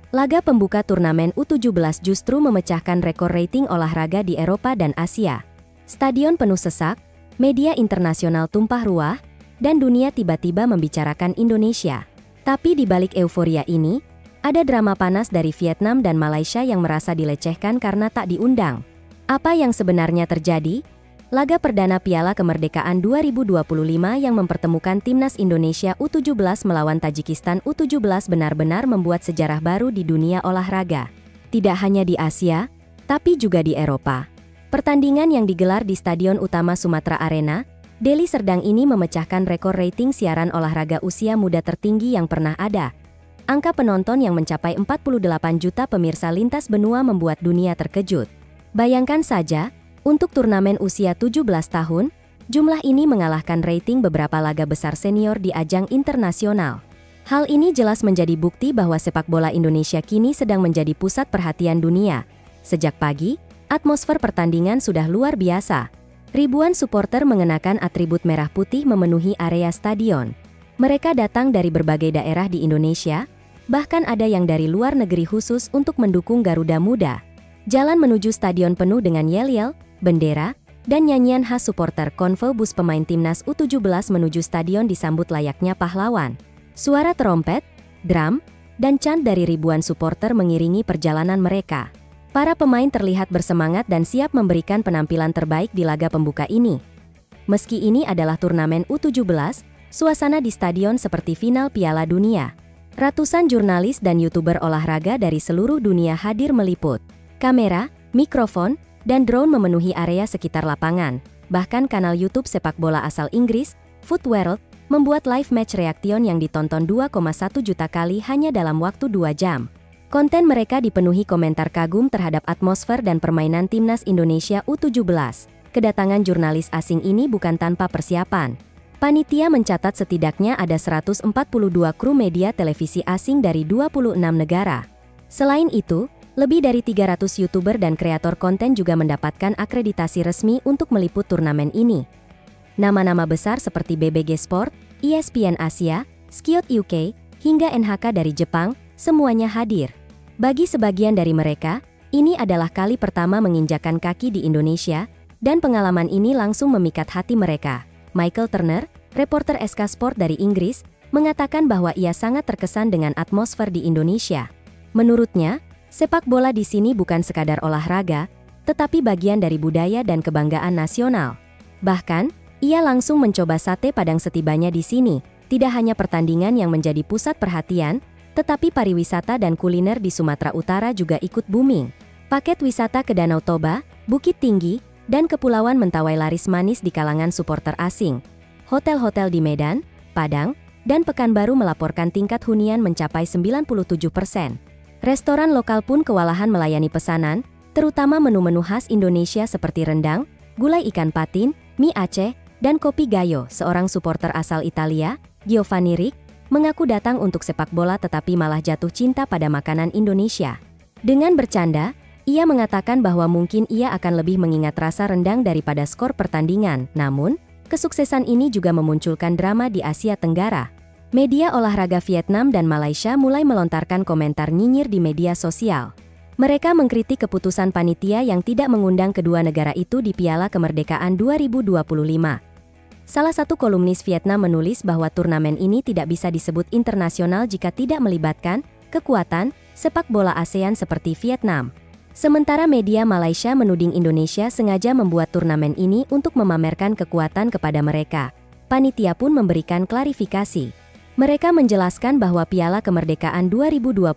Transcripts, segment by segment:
Laga pembuka turnamen U17 justru memecahkan rekor rating olahraga di Eropa dan Asia. Stadion penuh sesak, media internasional tumpah ruah, dan dunia tiba-tiba membicarakan Indonesia. Tapi di balik euforia ini, ada drama panas dari Vietnam dan Malaysia yang merasa dilecehkan karena tak diundang. Apa yang sebenarnya terjadi? Laga perdana Piala Kemerdekaan 2025 yang mempertemukan Timnas Indonesia U17 melawan Tajikistan U17 benar-benar membuat sejarah baru di dunia olahraga. Tidak hanya di Asia, tapi juga di Eropa. Pertandingan yang digelar di Stadion Utama Sumatera Arena, Deli Serdang ini memecahkan rekor rating siaran olahraga usia muda tertinggi yang pernah ada. Angka penonton yang mencapai 48 juta pemirsa lintas benua membuat dunia terkejut. Bayangkan saja, untuk turnamen usia 17 tahun, jumlah ini mengalahkan rating beberapa laga besar senior di ajang internasional. Hal ini jelas menjadi bukti bahwa sepak bola Indonesia kini sedang menjadi pusat perhatian dunia. Sejak pagi, atmosfer pertandingan sudah luar biasa. Ribuan supporter mengenakan atribut merah putih memenuhi area stadion. Mereka datang dari berbagai daerah di Indonesia, bahkan ada yang dari luar negeri khusus untuk mendukung Garuda Muda. Jalan menuju stadion penuh dengan yel-yel, bendera, dan nyanyian khas supporter. Konvoi bus pemain Timnas U17 menuju stadion disambut layaknya pahlawan. Suara trompet, drum, dan chant dari ribuan supporter mengiringi perjalanan mereka. Para pemain terlihat bersemangat dan siap memberikan penampilan terbaik di laga pembuka ini. Meski ini adalah turnamen U17, suasana di stadion seperti final Piala Dunia. Ratusan jurnalis dan YouTuber olahraga dari seluruh dunia hadir meliput. Kamera, mikrofon, dan drone memenuhi area sekitar lapangan. Bahkan kanal YouTube sepak bola asal Inggris, Foot World, membuat live match reaction yang ditonton 2,1 juta kali hanya dalam waktu 2 jam. Konten mereka dipenuhi komentar kagum terhadap atmosfer dan permainan Timnas Indonesia U17. Kedatangan jurnalis asing ini bukan tanpa persiapan. Panitia mencatat setidaknya ada 142 kru media televisi asing dari 26 negara. Selain itu, lebih dari 300 YouTuber dan kreator konten juga mendapatkan akreditasi resmi untuk meliput turnamen ini. Nama-nama besar seperti BBG Sport, ESPN Asia, Skiot UK, hingga NHK dari Jepang, semuanya hadir. Bagi sebagian dari mereka, ini adalah kali pertama menginjakan kaki di Indonesia, dan pengalaman ini langsung memikat hati mereka. Michael Turner, reporter SK Sport dari Inggris, mengatakan bahwa ia sangat terkesan dengan atmosfer di Indonesia. Menurutnya, sepak bola di sini bukan sekadar olahraga, tetapi bagian dari budaya dan kebanggaan nasional. Bahkan, ia langsung mencoba sate Padang setibanya di sini. Tidak hanya pertandingan yang menjadi pusat perhatian, tetapi pariwisata dan kuliner di Sumatera Utara juga ikut booming. Paket wisata ke Danau Toba, Bukit Tinggi, dan Kepulauan Mentawai laris manis di kalangan supporter asing. Hotel-hotel di Medan, Padang, dan Pekanbaru melaporkan tingkat hunian mencapai 97%. Restoran lokal pun kewalahan melayani pesanan, terutama menu-menu khas Indonesia seperti rendang, gulai ikan patin, mie Aceh, dan kopi gayo. Seorang supporter asal Italia, Giovanni Rick, mengaku datang untuk sepak bola tetapi malah jatuh cinta pada makanan Indonesia. Dengan bercanda, ia mengatakan bahwa mungkin ia akan lebih mengingat rasa rendang daripada skor pertandingan. Namun, kesuksesan ini juga memunculkan drama di Asia Tenggara. Media olahraga Vietnam dan Malaysia mulai melontarkan komentar nyinyir di media sosial. Mereka mengkritik keputusan panitia yang tidak mengundang kedua negara itu di Piala Kemerdekaan 2025. Salah satu kolumnis Vietnam menulis bahwa turnamen ini tidak bisa disebut internasional jika tidak melibatkan kekuatan sepak bola ASEAN seperti Vietnam. Sementara media Malaysia menuding Indonesia sengaja membuat turnamen ini untuk memamerkan kekuatan kepada mereka. Panitia pun memberikan klarifikasi. Mereka menjelaskan bahwa Piala Kemerdekaan 2025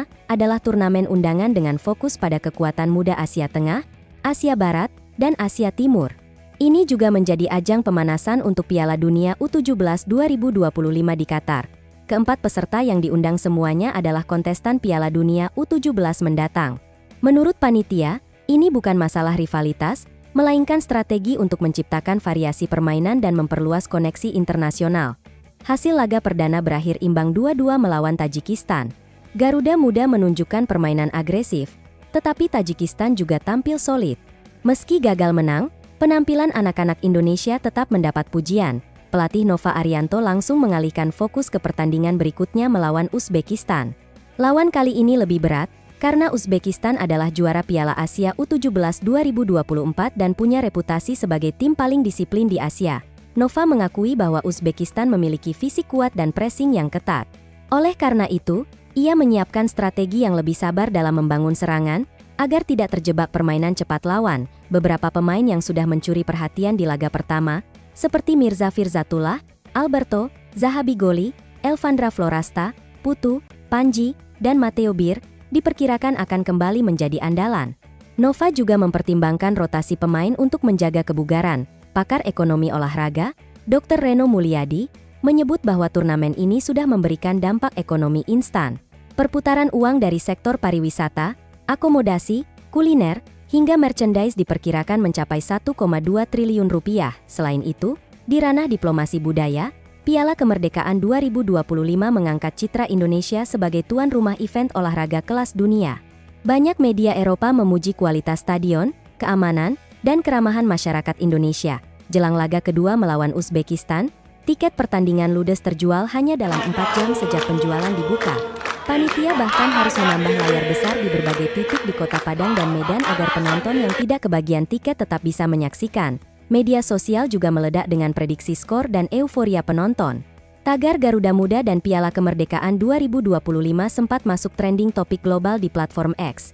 adalah turnamen undangan dengan fokus pada kekuatan muda Asia Tengah, Asia Barat, dan Asia Timur. Ini juga menjadi ajang pemanasan untuk Piala Dunia U17 2025 di Qatar. Keempat peserta yang diundang semuanya adalah kontestan Piala Dunia U17 mendatang. Menurut panitia, ini bukan masalah rivalitas, melainkan strategi untuk menciptakan variasi permainan dan memperluas koneksi internasional. Hasil laga perdana berakhir imbang 2-2 melawan Tajikistan. Garuda Muda menunjukkan permainan agresif, tetapi Tajikistan juga tampil solid. Meski gagal menang, penampilan anak-anak Indonesia tetap mendapat pujian. Pelatih Nova Arianto langsung mengalihkan fokus ke pertandingan berikutnya melawan Uzbekistan. Lawan kali ini lebih berat, karena Uzbekistan adalah juara Piala Asia U17 2024 dan punya reputasi sebagai tim paling disiplin di Asia. Nova mengakui bahwa Uzbekistan memiliki fisik kuat dan pressing yang ketat. Oleh karena itu, ia menyiapkan strategi yang lebih sabar dalam membangun serangan, agar tidak terjebak permainan cepat lawan. Beberapa pemain yang sudah mencuri perhatian di laga pertama, seperti Mirza Firzatullah, Alberto, Zahabi Goli, Elvandra Florasta, Putu, Panji, dan Matteo Bir, diperkirakan akan kembali menjadi andalan. Nova juga mempertimbangkan rotasi pemain untuk menjaga kebugaran. Pakar ekonomi olahraga, Dr. Reno Mulyadi, menyebut bahwa turnamen ini sudah memberikan dampak ekonomi instan. Perputaran uang dari sektor pariwisata, akomodasi, kuliner, hingga merchandise diperkirakan mencapai 1,2 triliun rupiah. Selain itu, di ranah diplomasi budaya, Piala Kemerdekaan 2025 mengangkat citra Indonesia sebagai tuan rumah event olahraga kelas dunia. Banyak media Eropa memuji kualitas stadion, keamanan, dan keramahan masyarakat Indonesia. Jelang laga kedua melawan Uzbekistan, tiket pertandingan ludes terjual hanya dalam 4 jam sejak penjualan dibuka. Panitia bahkan harus menambah layar besar di berbagai titik di Kota Padang dan Medan agar penonton yang tidak kebagian tiket tetap bisa menyaksikan. Media sosial juga meledak dengan prediksi skor dan euforia penonton. Tagar Garuda Muda dan Piala Kemerdekaan 2025 sempat masuk trending topik global di platform X.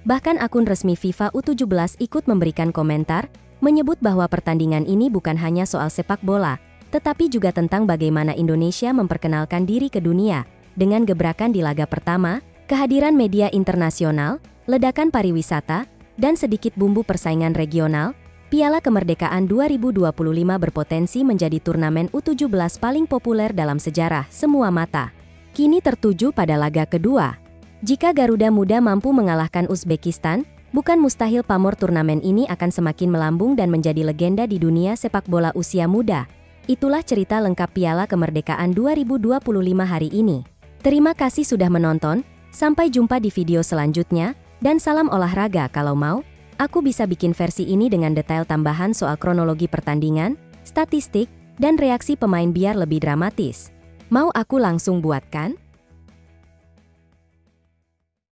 Bahkan akun resmi FIFA U17 ikut memberikan komentar, menyebut bahwa pertandingan ini bukan hanya soal sepak bola, tetapi juga tentang bagaimana Indonesia memperkenalkan diri ke dunia. Dengan gebrakan di laga pertama, kehadiran media internasional, ledakan pariwisata, dan sedikit bumbu persaingan regional, Piala Kemerdekaan 2025 berpotensi menjadi turnamen U17 paling populer dalam sejarah semua mata. Kini tertuju pada laga kedua. Jika Garuda Muda mampu mengalahkan Uzbekistan, bukan mustahil pamor turnamen ini akan semakin melambung dan menjadi legenda di dunia sepak bola usia muda. Itulah cerita lengkap Piala Kemerdekaan 2025 hari ini. Terima kasih sudah menonton, sampai jumpa di video selanjutnya, dan salam olahraga. Kalau mau, aku bisa bikin versi ini dengan detail tambahan soal kronologi pertandingan, statistik, dan reaksi pemain biar lebih dramatis. Mau aku langsung buatkan?